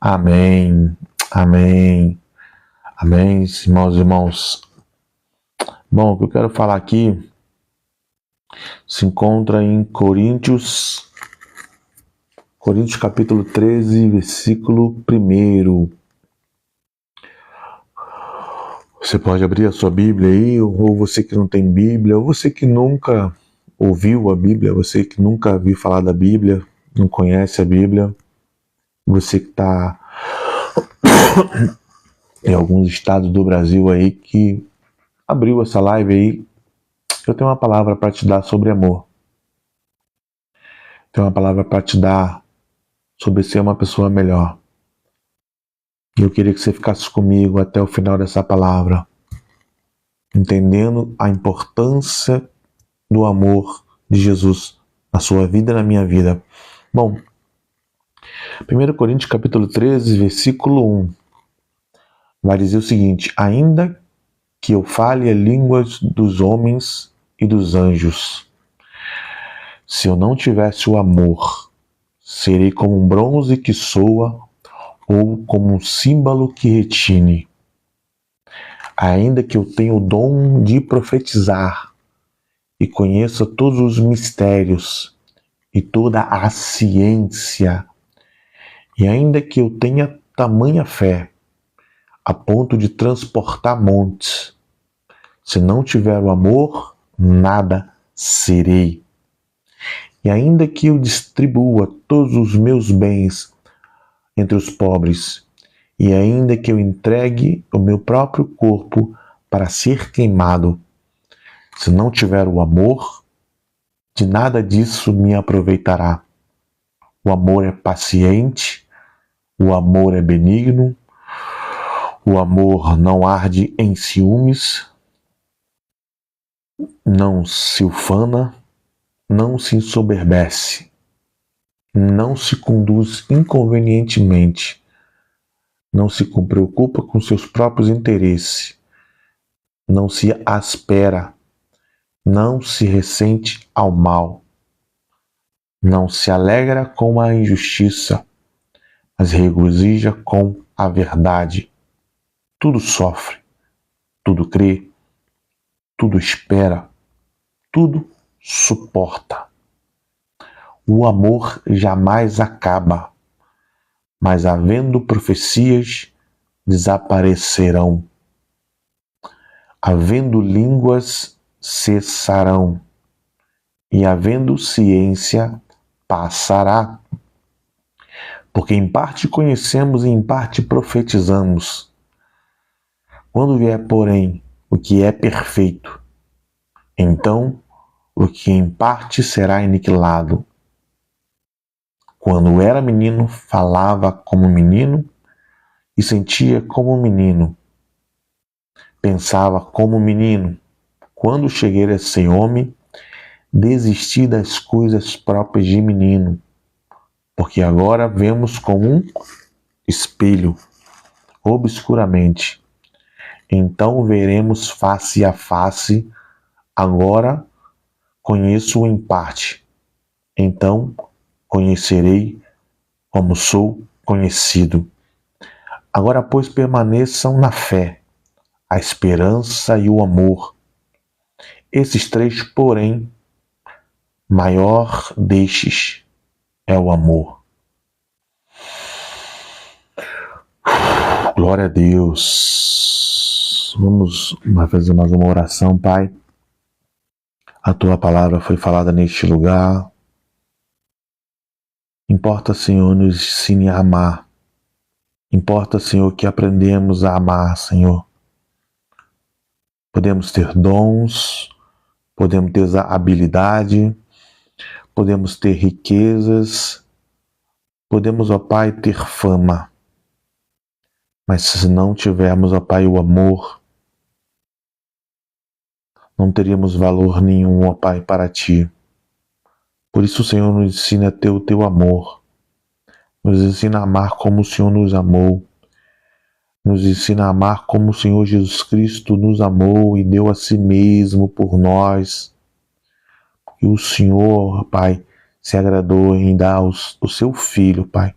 Amém, amém, amém, irmãos e irmãos. Bom, o que eu quero falar aqui se encontra em Coríntios capítulo 13, versículo 1. Você pode abrir a sua Bíblia aí, ou você que não tem Bíblia, ou você que nunca ouviu a Bíblia, você que nunca viu falar da Bíblia, não conhece a Bíblia, você que está em alguns estados do Brasil aí que abriu essa live aí, eu tenho uma palavra para te dar sobre amor. Tenho uma palavra para te dar sobre ser uma pessoa melhor. E eu queria que você ficasse comigo até o final dessa palavra, entendendo a importância do amor de Jesus na sua vida e na minha vida. Bom, 1 Coríntios capítulo 13, versículo 1, vai dizer o seguinte: ainda que eu fale as línguas dos homens e dos anjos, se eu não tivesse o amor, serei como um bronze que soa ou como um símbolo que retine. Ainda que eu tenha o dom de profetizar e conheça todos os mistérios e toda a ciência, e ainda que eu tenha tamanha fé a ponto de transportar montes, se não tiver o amor, nada serei. E ainda que eu distribua todos os meus bens entre os pobres, e ainda que eu entregue o meu próprio corpo para ser queimado, se não tiver o amor, de nada disso me aproveitará. O amor é paciente, o amor é benigno, o amor não arde em ciúmes, não se ufana, não se ensoberbece, não se conduz inconvenientemente, não se preocupa com seus próprios interesses, não se aspera, não se ressente ao mal, não se alegra com a injustiça, mas regozija com a verdade. Tudo sofre, tudo crê, tudo espera, tudo suporta. O amor jamais acaba, mas havendo profecias, desaparecerão. Havendo línguas, cessarão. E havendo ciência, passará. Porque em parte conhecemos e em parte profetizamos. Quando vier, porém, o que é perfeito, então o que em parte será aniquilado. Quando era menino, falava como menino e sentia como menino. Pensava como menino. Quando cheguei a ser homem, desisti das coisas próprias de menino, porque agora vemos como um espelho, obscuramente. Então veremos face a face. Agora conheço em parte. Então conhecerei como sou conhecido. Agora, pois, permaneçam na fé, a esperança e o amor. Esses três, porém, maior destes é o amor. Glória a Deus. Vamos fazer mais uma oração, Pai. A Tua palavra foi falada neste lugar. Importa, Senhor, nos ensine a amar. Importa, Senhor, que aprendemos a amar, Senhor. Podemos ter dons, podemos ter habilidade, podemos ter riquezas, podemos, ó Pai, ter fama. Mas se não tivermos, ó Pai, o amor, não teríamos valor nenhum, ó Pai, para Ti. Por isso, Senhor, nos ensina a ter o Teu amor. Nos ensina a amar como o Senhor nos amou. Nos ensina a amar como o Senhor Jesus Cristo nos amou e deu a si mesmo por nós. E o Senhor, Pai, se agradou em dar o Seu Filho, Pai,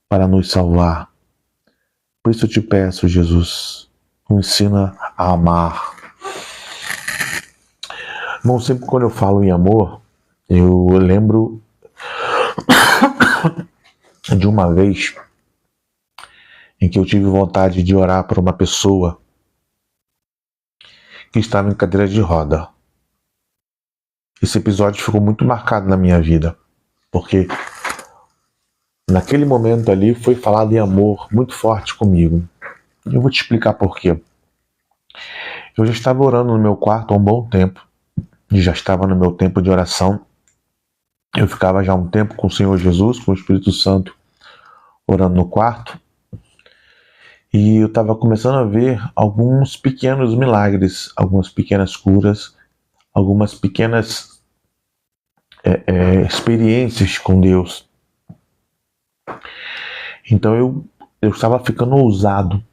para nos salvar. Por isso eu te peço, Jesus, nos ensina a amar. Bom, sempre quando eu falo em amor, eu lembro de uma vez em que eu tive vontade de orar por uma pessoa que estava em cadeira de roda. Esse episódio ficou muito marcado na minha vida, porque naquele momento ali foi falado em amor muito forte comigo. E eu vou te explicar por quê. Eu já estava orando no meu quarto há um bom tempo, e já estava no meu tempo de oração. Eu ficava já um tempo com o Senhor Jesus, com o Espírito Santo, orando no quarto. E eu estava começando a ver alguns pequenos milagres, algumas pequenas curas, algumas pequenas experiências com Deus. Então eu estava ficando ousado.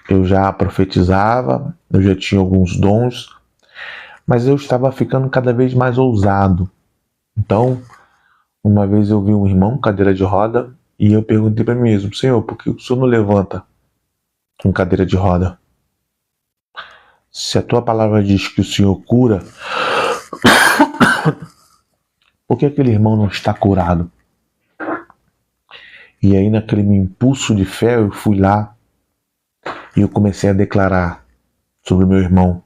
Eu já profetizava, eu já tinha alguns dons, mas eu estava ficando cada vez mais ousado. Então, uma vez eu vi um irmão com cadeira de roda e eu perguntei para mim mesmo: Senhor, por que o Senhor não levanta com cadeira de roda? Se a tua palavra diz que o Senhor cura, por que aquele irmão não está curado? E aí, naquele meu impulso de fé, eu fui lá e eu comecei a declarar sobre o meu irmão.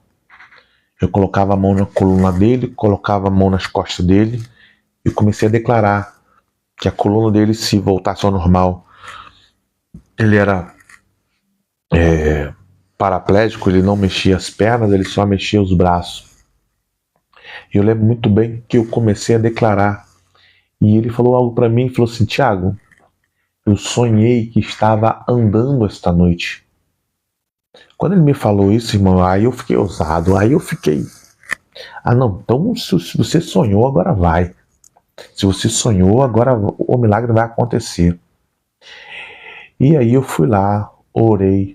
Eu colocava a mão na coluna dele, colocava a mão nas costas dele e comecei a declarar que a coluna dele se voltasse ao normal. Ele era paraplégico, ele não mexia as pernas, ele só mexia os braços. E eu lembro muito bem que eu comecei a declarar. E ele falou algo para mim, falou assim: Tiago, eu sonhei que estava andando esta noite. Quando ele me falou isso, irmão, aí eu fiquei ousado, aí eu fiquei... não, então se você sonhou, agora vai. Se você sonhou, agora o milagre vai acontecer. E aí eu fui lá, orei,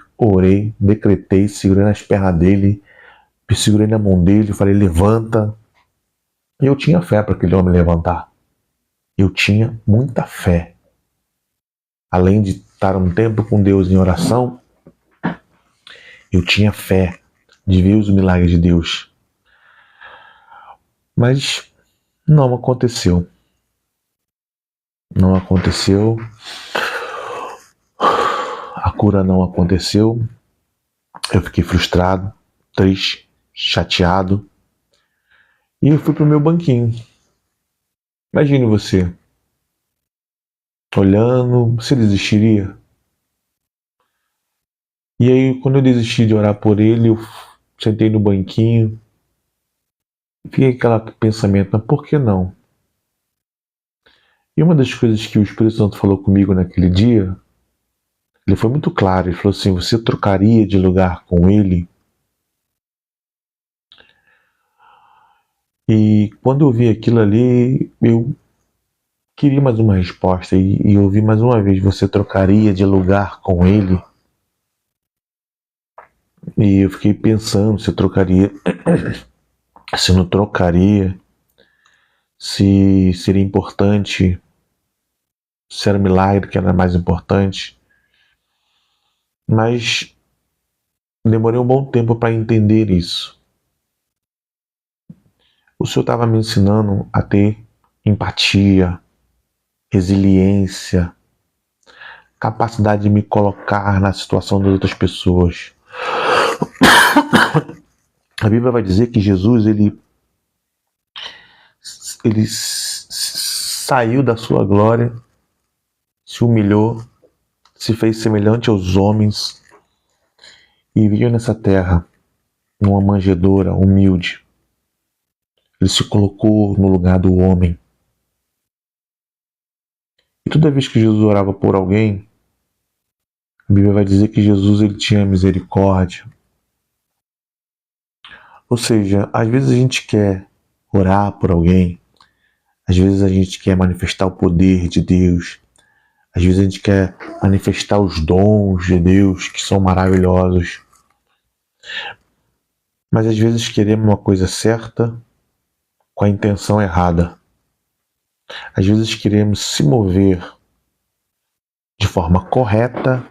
decretei, segurei nas pernas dele, segurei na mão dele, falei: levanta. E eu tinha fé para aquele homem levantar. Eu tinha muita fé. Além de estar um tempo com Deus em oração, eu tinha fé de ver os milagres de Deus. Mas não aconteceu. Não aconteceu. A cura não aconteceu. Eu fiquei frustrado, triste, chateado. E eu fui pro meu banquinho. Imagine você olhando, você desistiria? E aí, quando eu desisti de orar por ele, eu sentei no banquinho. Fiquei aquele pensamento: mas por que não? E uma das coisas que o Espírito Santo falou comigo naquele dia, ele foi muito claro. Ele falou assim: você trocaria de lugar com ele? E quando eu vi aquilo ali, eu queria mais uma resposta. E eu ouvi mais uma vez: você trocaria de lugar com ele? E eu fiquei pensando se eu trocaria, se não trocaria, se seria importante, se era um milagre que era mais importante. Mas demorei um bom tempo para entender isso. O Senhor estava me ensinando a ter empatia, resiliência, capacidade de me colocar na situação das outras pessoas. A Bíblia vai dizer que Jesus ele saiu da sua glória, se humilhou, se fez semelhante aos homens e veio nessa terra numa manjedoura humilde. Ele se colocou no lugar do homem. E toda vez que Jesus orava por alguém, a Bíblia vai dizer que Jesus ele tinha misericórdia. Ou seja, às vezes a gente quer orar por alguém, às vezes a gente quer manifestar o poder de Deus, às vezes a gente quer manifestar os dons de Deus que são maravilhosos, mas às vezes queremos uma coisa certa com a intenção errada. Às vezes queremos se mover forma correta,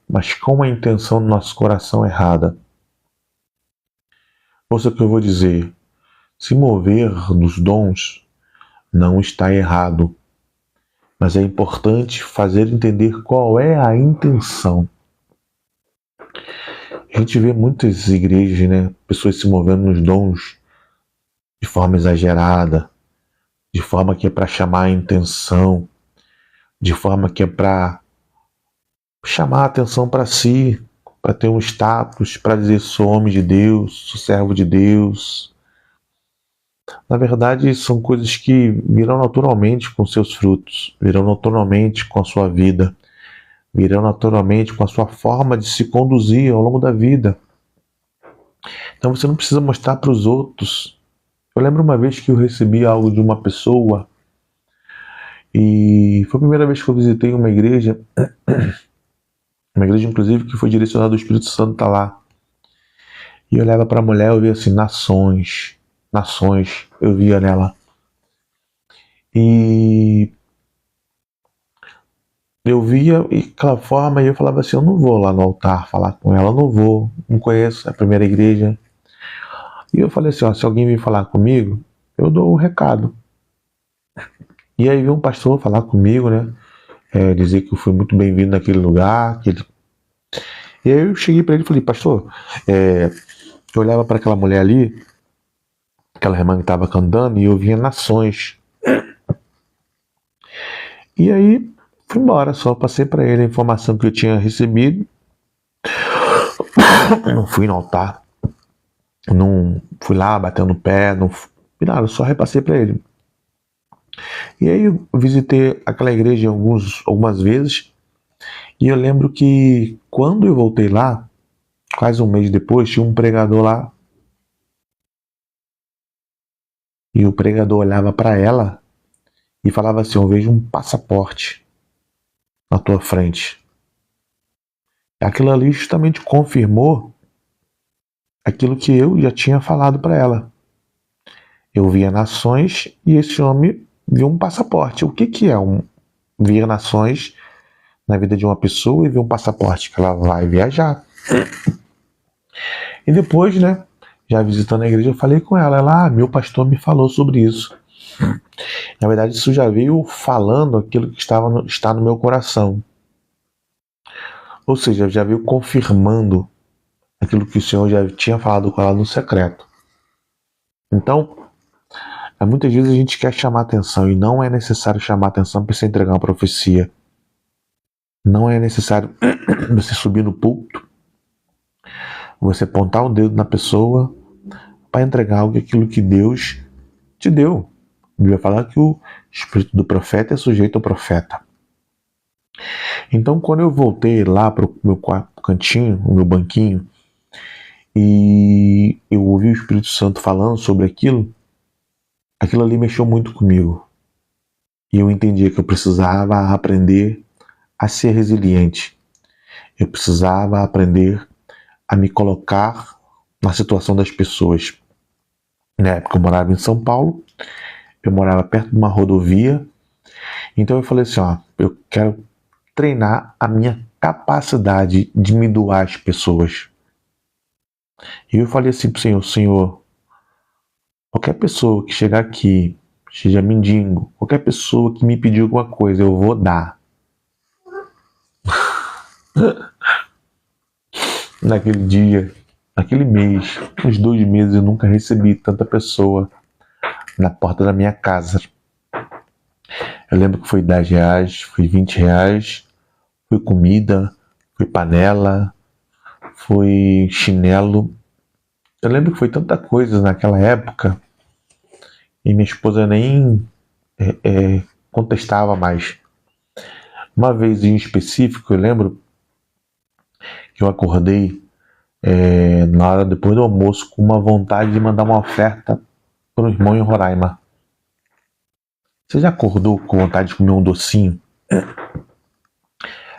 mas com a intenção do nosso coração errada. Ouça o que eu vou dizer. Se mover dos dons não está errado, mas é importante fazer entender qual é a intenção. A gente vê muitas igrejas, né? Pessoas se movendo nos dons de forma exagerada, de forma que é para chamar a atenção, de forma que é para chamar a atenção para si, para ter um status, para dizer sou homem de Deus, sou servo de Deus. Na verdade, são coisas que virão naturalmente com seus frutos, virão naturalmente com a sua vida, virão naturalmente com a sua forma de se conduzir ao longo da vida. Então você não precisa mostrar para os outros. Eu lembro uma vez que eu recebi algo de uma pessoa e foi a primeira vez que eu visitei uma igreja inclusive que foi direcionada, o Espírito Santo tá lá. E eu olhava para a mulher, eu via assim, nações, eu via nela. E eu via aquela forma e eu falava assim, eu não vou lá no altar falar com ela, não conheço, é a primeira igreja. E eu falei assim, ó, se alguém vir falar comigo, eu dou o recado. E aí veio um pastor falar comigo, né, dizer que eu fui muito bem-vindo naquele lugar. E aí eu cheguei para ele e falei, pastor, eu olhava para aquela mulher ali, aquela irmã que estava cantando, e eu via nações. E aí fui embora, só passei para ele a informação que eu tinha recebido. Não fui no altar, não fui lá batendo no pé, não fui nada, só repassei para ele. E aí eu visitei aquela igreja algumas vezes, e eu lembro que quando eu voltei lá, quase um mês depois, tinha um pregador lá, e o pregador olhava para ela e falava assim, eu vejo um passaporte na tua frente. Aquilo ali justamente confirmou aquilo que eu já tinha falado para ela. Eu via nações e esse homem viu um passaporte. O que é ver nações na vida de uma pessoa e ver um passaporte? Que ela vai viajar. E depois, né, já visitando a igreja, eu falei com ela. Meu pastor me falou sobre isso. Na verdade, isso já veio falando aquilo que está no meu coração. Ou seja, já veio confirmando aquilo que o Senhor já tinha falado com ela no secreto. Então, muitas vezes a gente quer chamar atenção e não é necessário chamar atenção para você entregar uma profecia. Não é necessário você subir no púlpito, você apontar o dedo na pessoa para entregar aquilo que Deus te deu. A Bíblia fala que o espírito do profeta é sujeito ao profeta. Então, quando eu voltei lá para o meu cantinho, o meu banquinho, e eu ouvi o Espírito Santo falando sobre aquilo ali mexeu muito comigo. E eu entendi que eu precisava aprender a ser resiliente. Eu precisava aprender a me colocar na situação das pessoas. Na época eu morava em São Paulo, eu morava perto de uma rodovia, então eu falei assim, eu quero treinar a minha capacidade de me doar às pessoas. E eu falei assim para o Senhor, qualquer pessoa que chegar aqui, seja mendigo, qualquer pessoa que me pedir alguma coisa, eu vou dar. Naquele dia, naquele mês, uns 2 meses, eu nunca recebi tanta pessoa na porta da minha casa. Eu lembro que foi R$10, foi R$20, foi comida, foi panela, foi chinelo. Eu lembro que foi tanta coisa naquela época e minha esposa nem contestava mais. Uma vez em específico, eu lembro que eu acordei na hora depois do almoço com uma vontade de mandar uma oferta para um irmão em Roraima. Você já acordou com vontade de comer um docinho?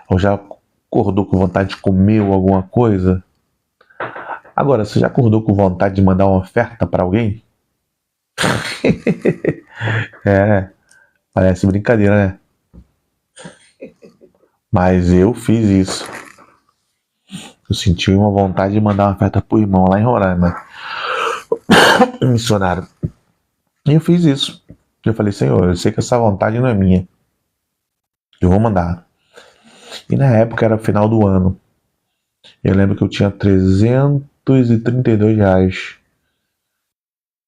Ou já acordou com vontade de comer alguma coisa? Agora, você já acordou com vontade de mandar uma oferta para alguém? Parece brincadeira, né? Mas eu fiz isso. Eu senti uma vontade de mandar uma oferta pro irmão lá em Roraima, um missionário. E eu fiz isso. Eu falei, Senhor, eu sei que essa vontade não é minha. Eu vou mandar. E na época era final do ano. Eu lembro que eu tinha R$332.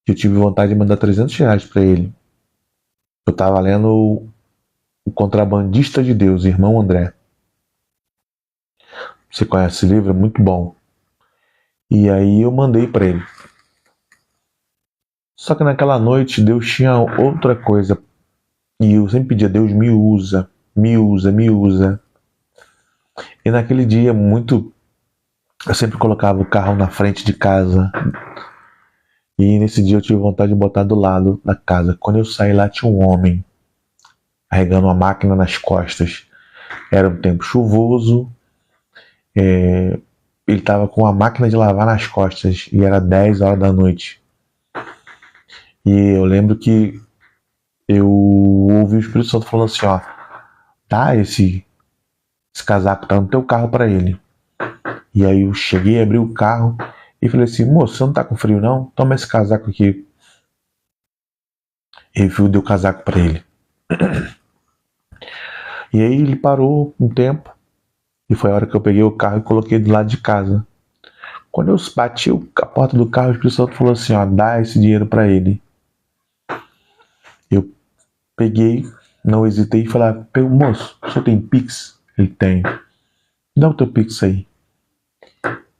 Eu tive vontade de mandar R$300 para ele. Eu estava lendo O Contrabandista de Deus, Irmão André. Você conhece esse livro? É muito bom. E aí eu mandei para ele. Só que naquela noite Deus tinha outra coisa. E eu sempre pedia, Deus me usa, me usa, me usa. E naquele dia eu sempre colocava o carro na frente de casa. E nesse dia eu tive vontade de botar do lado da casa. Quando eu saí lá tinha um homem carregando uma máquina nas costas. Era um tempo chuvoso. Ele estava com a máquina de lavar nas costas. E era 10 horas da noite. E eu lembro que eu ouvi o Espírito Santo falando assim, ó, tá, esse casaco tá no teu carro para ele. E aí eu cheguei, abri o carro e falei assim, moço, você não tá com frio não? Toma esse casaco aqui. E eu dei o casaco para ele. E aí ele parou um tempo e foi a hora que eu peguei o carro e coloquei do lado de casa. Quando eu bati a porta do carro, o Espírito Santo falou assim, ó, dá esse dinheiro para ele. Eu peguei, não hesitei e falei, moço, você tem Pix? Ele tem. Dá o teu Pix aí.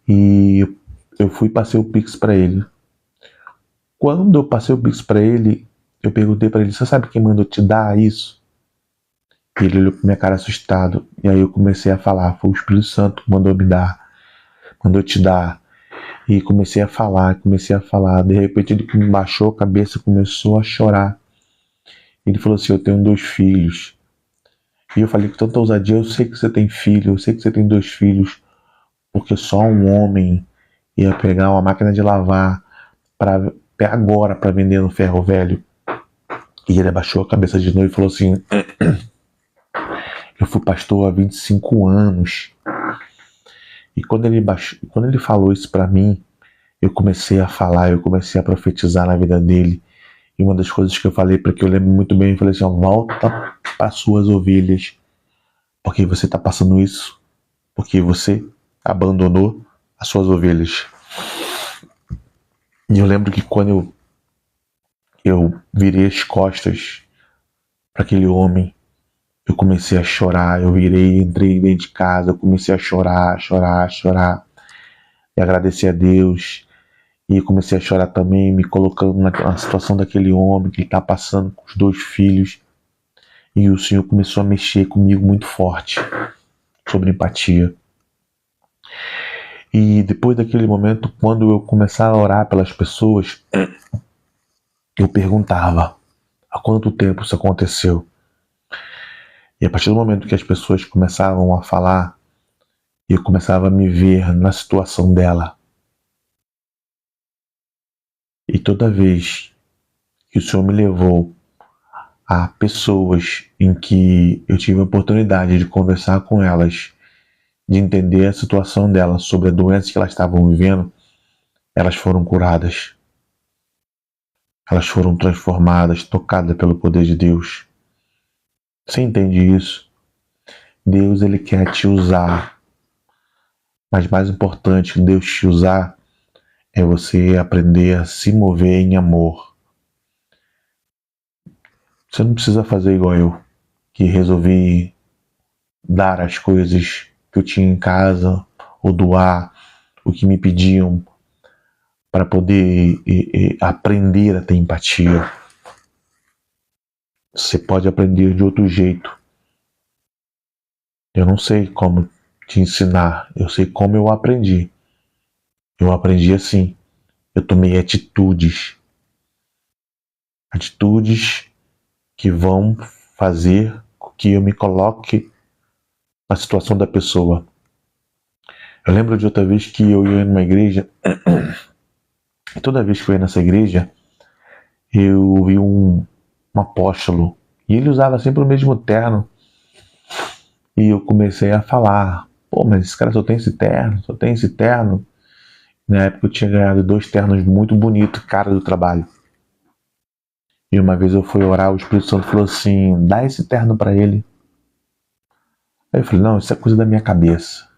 E eu fui e passei o Pix para ele. Quando eu passei o Pix para ele, eu perguntei para ele, você sabe quem mandou te dar isso? E ele olhou pra minha cara assustado. E aí eu comecei a falar, foi o Espírito Santo que mandou me dar, mandou te dar. E comecei a falar. De repente ele baixou a cabeça, começou a chorar. Ele falou assim, eu tenho 2 filhos. E eu falei com tanta ousadia, eu sei que você tem filho, eu sei que você tem 2 filhos, porque só um homem ia pegar uma máquina de lavar agora para vender no ferro velho. E ele abaixou a cabeça de novo e falou assim, eu fui pastor há 25 anos. E quando ele falou isso para mim, eu comecei a falar, eu comecei a profetizar na vida dele. E uma das coisas que eu falei, para que eu lembro muito bem, eu falei assim, ó, volta para suas ovelhas, porque você está passando isso, porque você abandonou as suas ovelhas. E eu lembro que quando eu virei as costas para aquele homem, eu comecei a chorar, entrei dentro de casa, eu comecei a chorar, e agradecer a Deus. E comecei a chorar também, me colocando na situação daquele homem que está passando com os 2 filhos. E o Senhor começou a mexer comigo muito forte sobre empatia. E depois daquele momento, quando eu começava a orar pelas pessoas, eu perguntava, há quanto tempo isso aconteceu? E a partir do momento que as pessoas começavam a falar, eu começava a me ver na situação dela. E toda vez que o Senhor me levou a pessoas em que eu tive a oportunidade de conversar com elas, de entender a situação delas, sobre a doença que elas estavam vivendo, elas foram curadas. Elas foram transformadas, tocadas pelo poder de Deus. Você entende isso? Deus, ele quer te usar. Mas mais importante, Deus te usar é você aprender a se mover em amor. Você não precisa fazer igual eu, que resolvi dar as coisas que eu tinha em casa, ou doar o que me pediam, para poder aprender a ter empatia. Você pode aprender de outro jeito. Eu não sei como te ensinar, eu sei como eu aprendi. Eu aprendi assim, eu tomei atitudes que vão fazer com que eu me coloque na situação da pessoa. Eu lembro de outra vez que eu ia numa igreja, e toda vez que eu ia nessa igreja, eu vi um apóstolo, e ele usava sempre o mesmo terno, E eu comecei a falar, pô, mas esse cara só tem esse terno, só tem esse terno. Na época eu tinha ganhado 2 ternos muito bonitos, cara do trabalho. E uma vez eu fui orar, o Espírito Santo falou assim, dá esse terno pra ele. Aí eu falei, não, isso é coisa da minha cabeça.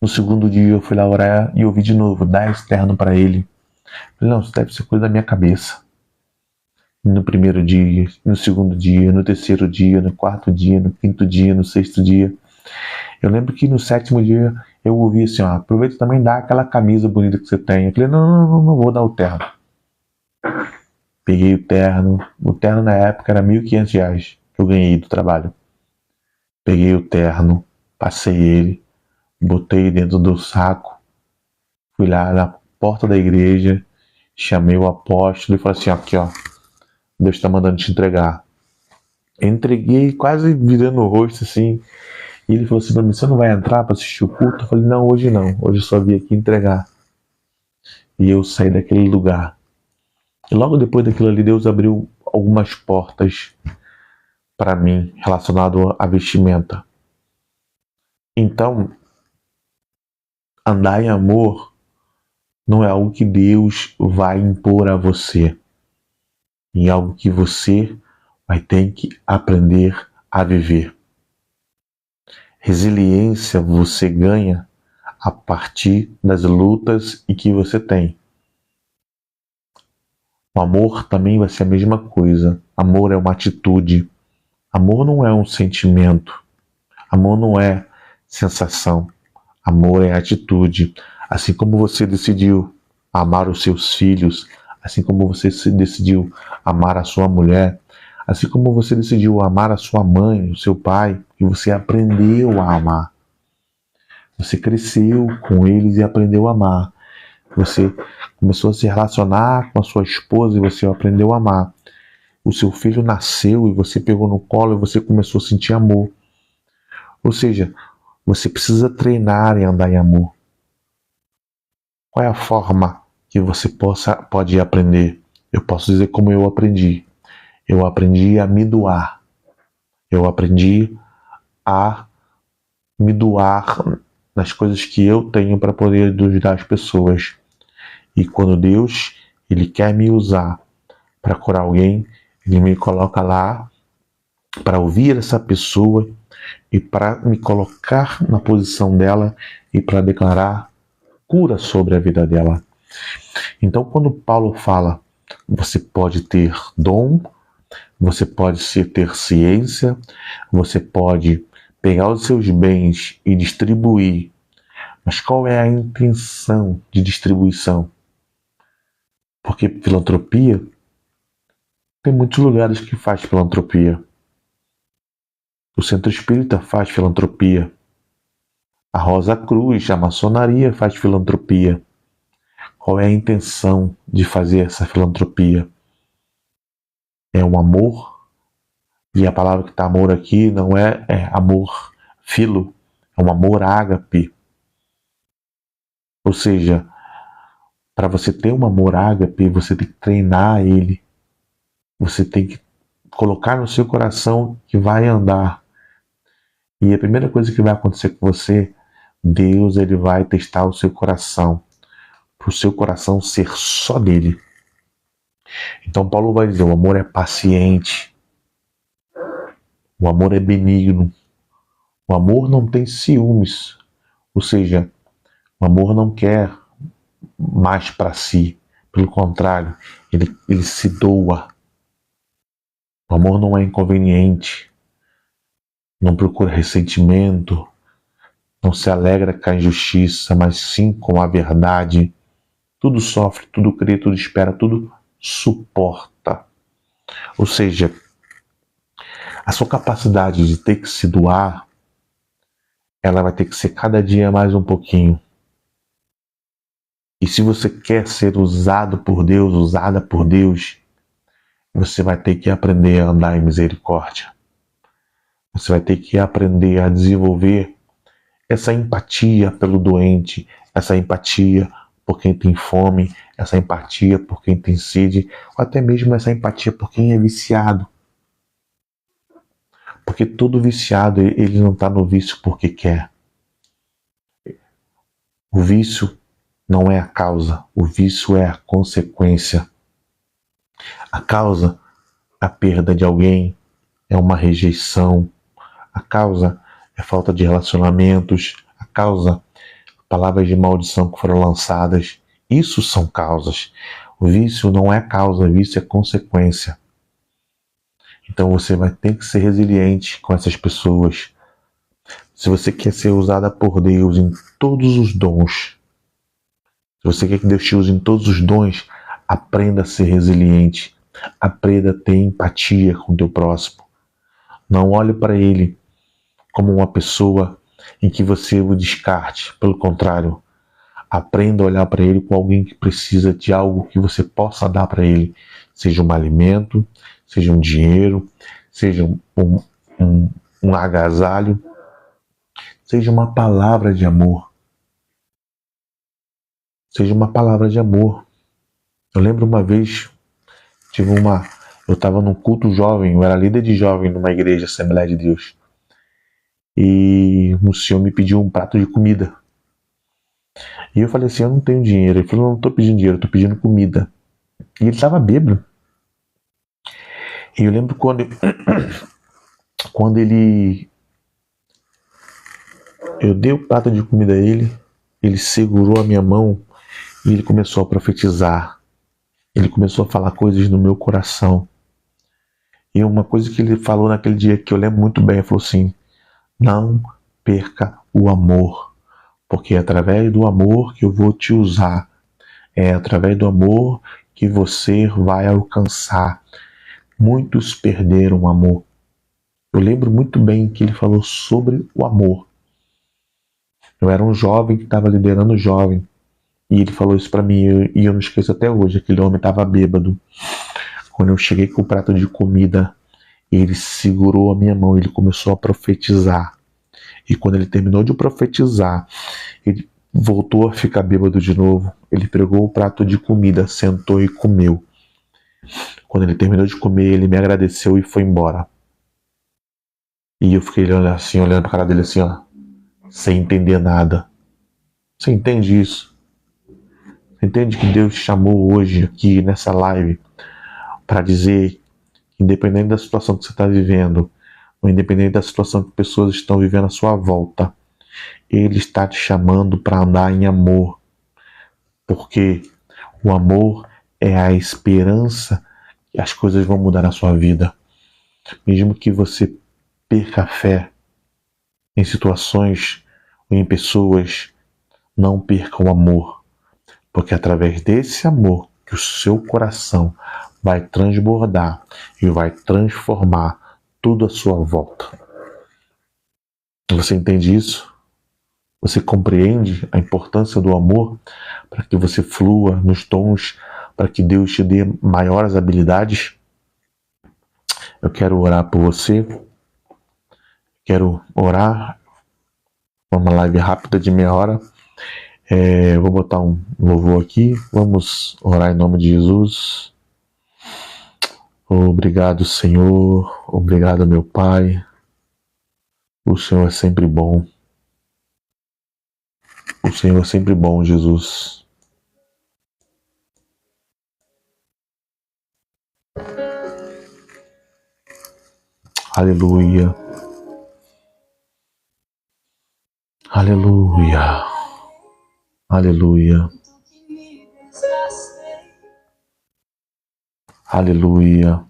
No segundo dia eu fui lá orar e ouvi de novo, dá esse terno pra ele. Eu falei, não, isso deve ser coisa da minha cabeça. No primeiro dia, no segundo dia, no terceiro dia, no quarto dia, no quinto dia, no sexto dia. Eu lembro que no 7º dia eu ouvi assim, ó, aproveita também dá aquela camisa bonita que você tem. Eu falei, não vou dar o terno. Peguei o terno na época era R$ 1.500 que eu ganhei do trabalho. Peguei o terno, passei ele, botei dentro do saco, fui lá na porta da igreja, chamei o apóstolo e falei assim, aqui ó, Deus está mandando te entregar. Entreguei quase virando o rosto assim, e ele falou assim pra mim, você não vai entrar para assistir o culto? Eu falei, não, hoje eu só vim aqui entregar. E eu saí daquele lugar. E logo depois daquilo ali, Deus abriu algumas portas para mim relacionado à vestimenta. Então, andar em amor não é algo que Deus vai impor a você. É algo que você vai ter que aprender a viver. Resiliência você ganha a partir das lutas e que você tem. O amor também vai ser a mesma coisa. Amor é uma atitude. Amor não é um sentimento. Amor não é sensação. Amor é atitude. Assim como você decidiu amar os seus filhos, assim como você decidiu amar a sua mulher, assim como você decidiu amar a sua mãe, o seu pai, e você aprendeu a amar. Você cresceu com eles e aprendeu a amar. Você começou a se relacionar com a sua esposa e você aprendeu a amar. O seu filho nasceu e você pegou no colo e você começou a sentir amor. Ou seja, você precisa treinar em andar em amor. Qual é a forma que você pode aprender? Eu posso dizer como eu aprendi. Eu aprendi a me doar. Eu aprendi a me doar nas coisas que eu tenho para poder ajudar as pessoas. E quando Deus ele quer me usar para curar alguém, ele me coloca lá para ouvir essa pessoa e para me colocar na posição dela e para declarar cura sobre a vida dela. Então, quando Paulo fala, você pode ter dom, você pode ter ciência, você pode pegar os seus bens e distribuir, mas qual é a intenção de distribuição? Porque filantropia, tem muitos lugares que faz filantropia. O Centro Espírita faz filantropia. A Rosa Cruz, a maçonaria faz filantropia. Qual é a intenção de fazer essa filantropia? É um amor? E a palavra que está amor aqui não é amor filo, é um amor ágape. Ou seja, para você ter um amor ágape, você tem que treinar ele. Você tem que colocar no seu coração que vai andar. E a primeira coisa que vai acontecer com você, Deus ele vai testar o seu coração, para o seu coração ser só dele. Então Paulo vai dizer, o amor é paciente, o amor é benigno, o amor não tem ciúmes, ou seja, o amor não quer mais para si, pelo contrário, ele se doa. O amor não é inconveniente, não procura ressentimento, não se alegra com a injustiça, mas sim com a verdade. Tudo sofre, tudo crê, tudo espera, tudo suporta. Ou seja, a sua capacidade de ter que se doar, ela vai ter que ser cada dia mais um pouquinho. E se você quer ser usado por Deus, usada por Deus, você vai ter que aprender a andar em misericórdia. Você vai ter que aprender a desenvolver essa empatia pelo doente, essa empatia por quem tem fome, essa empatia por quem tem sede, ou até mesmo essa empatia por quem é viciado. Porque todo viciado, ele não está no vício porque quer. O vício não é a causa, o vício é a consequência. A causa, a perda de alguém, é uma rejeição. A causa é falta de relacionamentos. A causa, palavras de maldição que foram lançadas. Isso são causas. O vício não é causa, o vício é consequência. Então você vai ter que ser resiliente com essas pessoas. Se você quer ser usada por Deus em todos os dons, se você quer que Deus te use em todos os dons, aprenda a ser resiliente. Aprenda a ter empatia com o teu próximo. Não olhe para ele como uma pessoa em que você o descarte. Pelo contrário, aprenda a olhar para ele como alguém que precisa de algo que você possa dar para ele. Seja um alimento, seja um dinheiro, seja um agasalho, seja uma palavra de amor. Seja uma palavra de amor. Eu lembro uma vez, eu estava num culto jovem, eu era líder de jovem numa igreja, Assembleia de Deus. E o senhor me pediu um prato de comida. E eu falei assim, eu não tenho dinheiro. Ele falou, não estou pedindo dinheiro, estou pedindo comida. E ele estava bêbado. E eu lembro quando eu dei o prato de comida a ele segurou a minha mão e ele começou a profetizar. Ele começou a falar coisas no meu coração. E uma coisa que ele falou naquele dia que eu lembro muito bem, ele falou assim, não perca o amor, porque é através do amor que eu vou te usar. É através do amor que você vai alcançar. Muitos perderam o amor. Eu lembro muito bem que ele falou sobre o amor. Eu era um jovem que estava liderando o jovem. E ele falou isso para mim e eu não esqueço até hoje. Aquele homem estava bêbado. Quando eu cheguei com o prato de comida, ele segurou a minha mão, ele começou a profetizar. E quando ele terminou de profetizar, ele voltou a ficar bêbado de novo. Ele pegou o prato de comida, sentou e comeu. Quando ele terminou de comer, ele me agradeceu e foi embora. E eu fiquei olhando pra cara dele assim, ó, sem entender nada. Você entende isso? Você entende que Deus te chamou hoje aqui nessa live para dizer que independente da situação que você está vivendo, ou independente da situação que pessoas estão vivendo à sua volta, Ele está te chamando para andar em amor. Porque o amor é a esperança que as coisas vão mudar na sua vida. Mesmo que você perca a fé em situações ou em pessoas, não perca o amor. Porque é através desse amor que o seu coração vai transbordar e vai transformar tudo à sua volta. Você entende isso? Você compreende a importância do amor para que você flua nos dons, para que Deus te dê maiores habilidades? Eu quero orar por você. Quero orar. Uma live rápida de meia hora. Vou botar um louvor aqui. Vamos orar em nome de Jesus. Obrigado, Senhor. Obrigado, meu Pai. O Senhor é sempre bom. O Senhor é sempre bom, Jesus. Aleluia. Aleluia. Aleluia. Aleluia.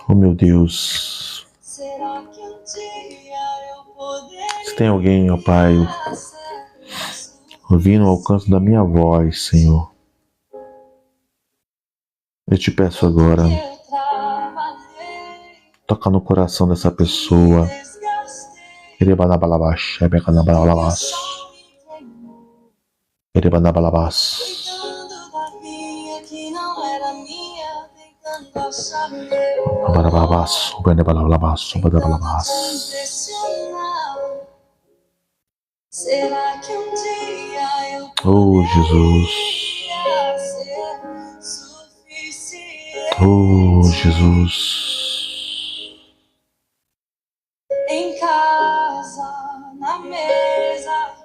Oh, meu Deus. Se tem alguém, ó Pai, ouvindo o alcance da minha voz, Senhor, eu te peço agora, toca no coração dessa pessoa. Será que um dia eu Oh, Jesus. poderia ser suficiente Oh, Jesus. em casa, na mesa,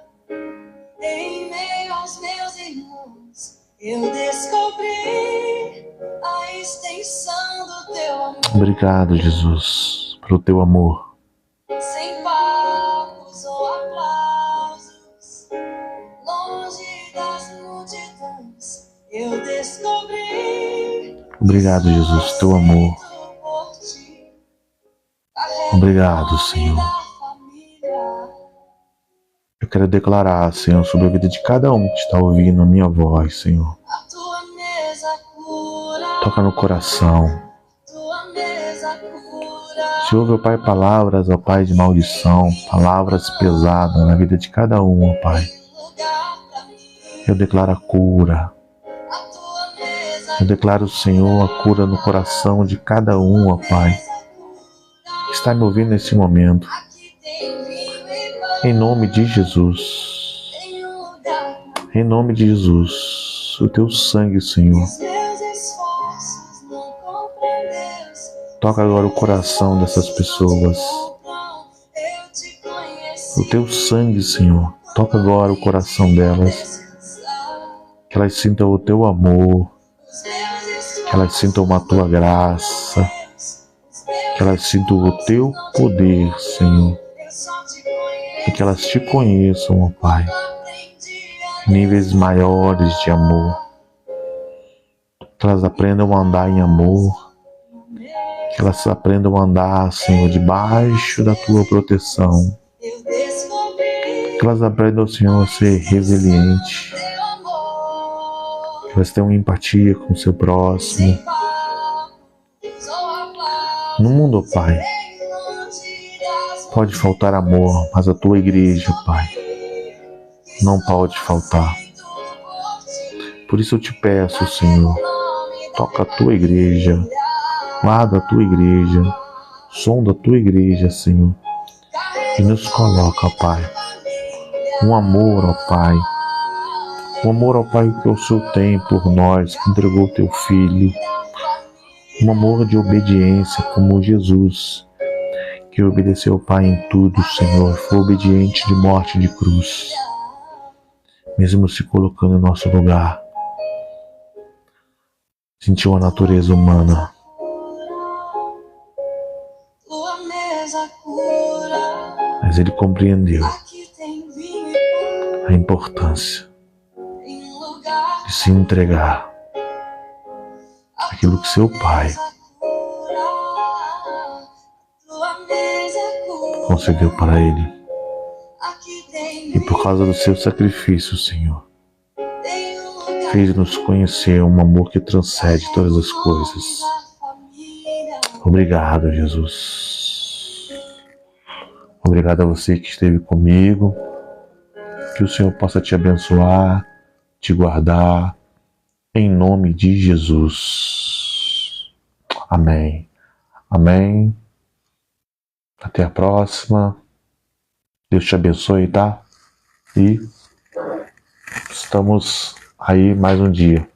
em meio aos meus irmãos? Eu descobri a extensão do teu amor. Obrigado, Jesus, pelo teu amor. Sem palcos ou aplausos, longe das multidões, eu descobri. Obrigado, Jesus, teu amor. Obrigado, Senhor. Eu quero declarar, Senhor, sobre a vida de cada um que está ouvindo a minha voz, Senhor. A tua mesa cura, Toca no coração. tua mesa cura. Se ouve, ó Pai, palavras, ó Pai, de maldição, palavras pesadas na vida de cada um, ó Pai. Lugar pra mim, Eu declaro a cura. a tua mesa Eu declaro, Senhor, a cura no coração de cada um, ó Pai, que está me ouvindo nesse momento. aqui tem vinho e pão, Em nome de Jesus. tem um lugar pra mim. Em nome de Jesus. O teu sangue, Senhor. Os meus esforços não compreenderam. Toca agora o coração dessas pessoas. Eu te conheci. O teu sangue, Senhor. Toca agora o coração delas. Que elas sintam o teu amor. Que elas sintam a tua graça. Que elas sintam o teu poder, Senhor. E que elas te conheçam, ó Pai, em níveis maiores de amor. Que elas aprendam a andar em amor. Que elas aprendam a andar, Senhor, debaixo da tua proteção. Que elas aprendam, Senhor, a ser resiliente. Que elas tenham empatia com o seu próximo. No mundo, ó Pai, pode faltar amor, mas a tua igreja, Pai, não pode faltar. Por isso eu te peço, Senhor, toca a tua igreja, guarda a tua igreja, sonda a tua igreja, Senhor, e nos coloca, ó Pai, um amor, ó Pai, um amor, ó Pai, que o Senhor tem por nós, que entregou o teu Filho, um amor de obediência como Jesus, que obedeceu ao Pai em tudo, Senhor, foi obediente de morte de cruz, mesmo se colocando em nosso lugar, sentiu a natureza humana, Tua mesa cura, mas ele compreendeu aqui tem vinho e pão, a importância tem lugar. de se entregar aquilo que seu Pai concedeu para ele. E por causa do seu sacrifício, Senhor, fez-nos conhecer um amor que transcende todas as coisas. Obrigado, Jesus. Obrigado a você que esteve comigo. Que o Senhor possa te abençoar, te guardar, em nome de Jesus. Amém. Amém. Até a próxima. Deus te abençoe, tá? E estamos aí mais um dia.